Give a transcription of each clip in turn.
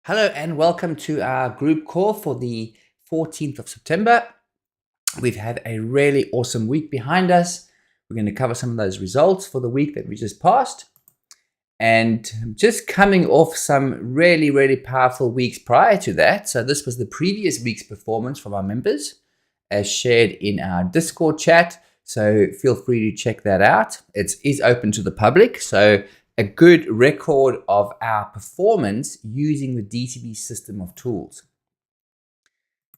Hello and welcome to our group call for the 14th of September. We've had a really awesome week behind us. We're going to cover some of those results for the week that we just passed. And just coming off some really powerful weeks prior to that. So this was the previous week's performance from our members as shared in our Discord chat. So feel free to check that out. It is open to the public. So a good record of our performance using the DTB system of tools.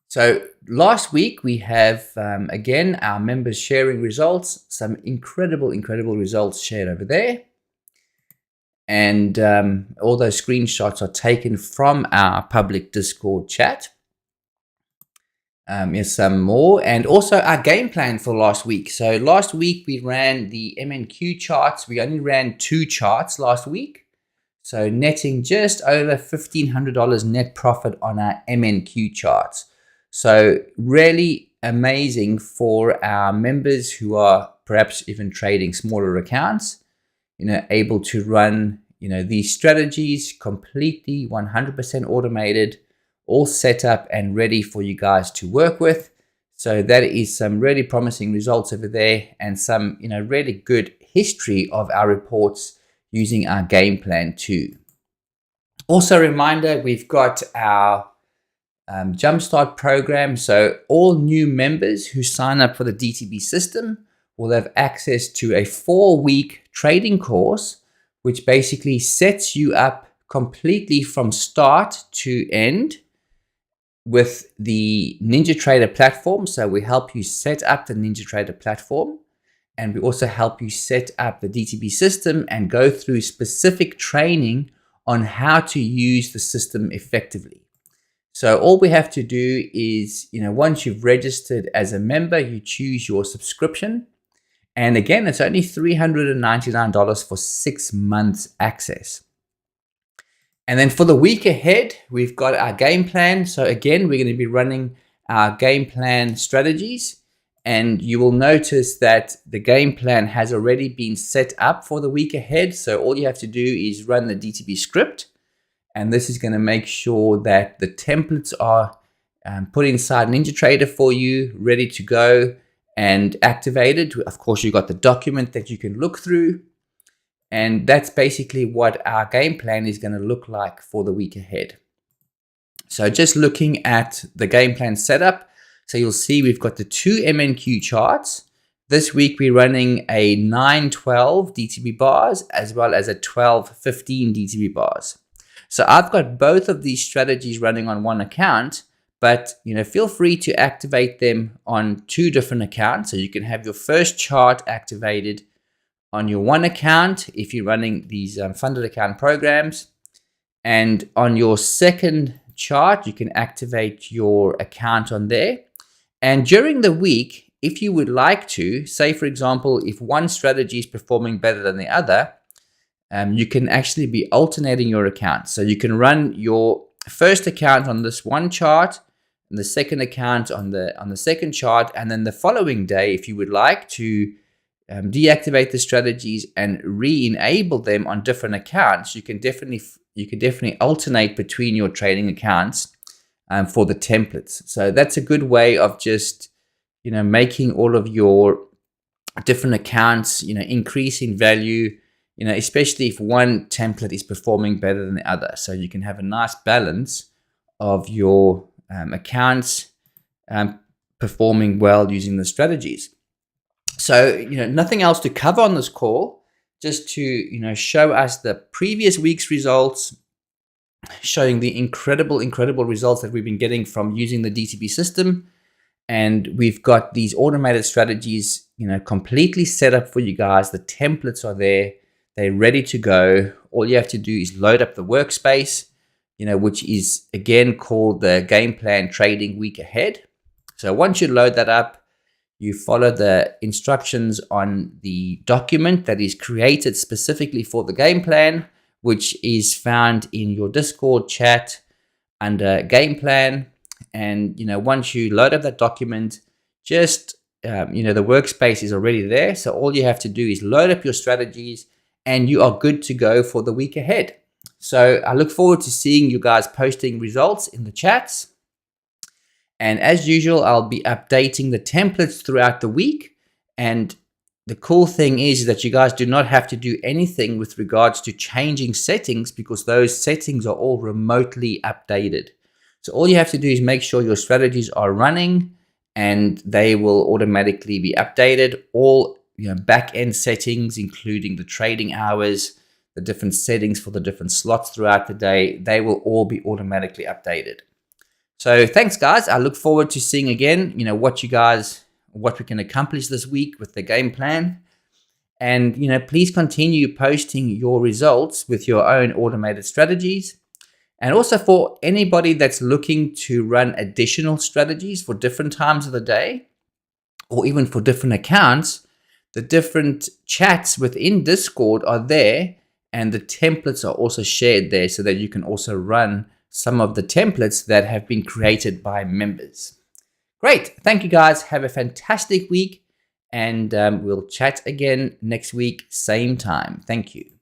So last week we have, again, our members sharing results, some incredible results shared over there. And all those screenshots are taken from our public Discord chat. Here's some more, and also our game plan for last week. So last week we ran the MNQ charts. We only ran 2 charts last week, so netting just over $1,500 net profit on our MNQ charts. So really amazing for our members who are perhaps even trading smaller accounts, able to run these strategies completely 100% automated, all set up and ready for you guys to work with. So that is some really promising results over there, and some really good history of our reports using our game plan too. Also a reminder, we've got our Jumpstart program. So all new members who sign up for the DTB system will have access to a 4-week trading course, which basically sets you up completely from start to end with the NinjaTrader platform. So we help you set up the NinjaTrader platform, and we also help you set up the DTB system and go through specific training on how to use the system effectively. So all we have to do is, once you've registered as a member, you choose your subscription. And again, it's only $399 for 6 months access. And then for the week ahead, we've got our game plan. So again, we're going to be running our game plan strategies. And you will notice that the game plan has already been set up for the week ahead. So all you have to do is run the DTB script. And this is going to make sure that the templates are put inside NinjaTrader for you, ready to go and activated. Of course, you've got the document that you can look through. And that's basically what our game plan is going to look like for the week ahead. So just looking at the game plan setup, so you'll see we've got the 2 MNQ charts. This week we're running a 9-12 DTB bars as well as a 12-15 DTB bars. So I've got both of these strategies running on one account, but feel free to activate them on 2 different accounts. So you can have your first chart activated on your one account if you're running these funded account programs, and on your second chart you can activate your account on there. And during the week, if you would like to, say for example, if one strategy is performing better than the other, you can actually be alternating your accounts. So you can run your first account on this one chart and the second account on the second chart, and then the following day, if you would like to deactivate the strategies and re-enable them on different accounts, you can definitely alternate between your trading accounts for the templates. So that's a good way of just making all of your different accounts increase in value, especially if one template is performing better than the other. So you can have a nice balance of your accounts performing well using the strategies. So, nothing else to cover on this call, just to, show us the previous week's results, showing the incredible results that we've been getting from using the DTB system. And we've got these automated strategies, completely set up for you guys. The templates are there. They're ready to go. All you have to do is load up the workspace, which is again called the Game Plan Trading Week Ahead. So once you load that up, you follow the instructions on the document that is created specifically for the game plan, which is found in your Discord chat under Game Plan. And, once you load up that document, just, the workspace is already there. So all you have to do is load up your strategies and you are good to go for the week ahead. So I look forward to seeing you guys posting results in the chats. And as usual, I'll be updating the templates throughout the week. And the cool thing is that you guys do not have to do anything with regards to changing settings, because those settings are all remotely updated. So all you have to do is make sure your strategies are running and they will automatically be updated. All back-end settings, including the trading hours, the different settings for the different slots throughout the day, they will all be automatically updated. So thanks, guys. I look forward to seeing again, what we can accomplish this week with the game plan. And, please continue posting your results with your own automated strategies. And also for anybody that's looking to run additional strategies for different times of the day, or even for different accounts, the different chats within Discord are there, and the templates are also shared there so that you can also run some of the templates that have been created by members. Great. Thank you, guys. Have a fantastic week, and we'll chat again next week, same time. Thank you.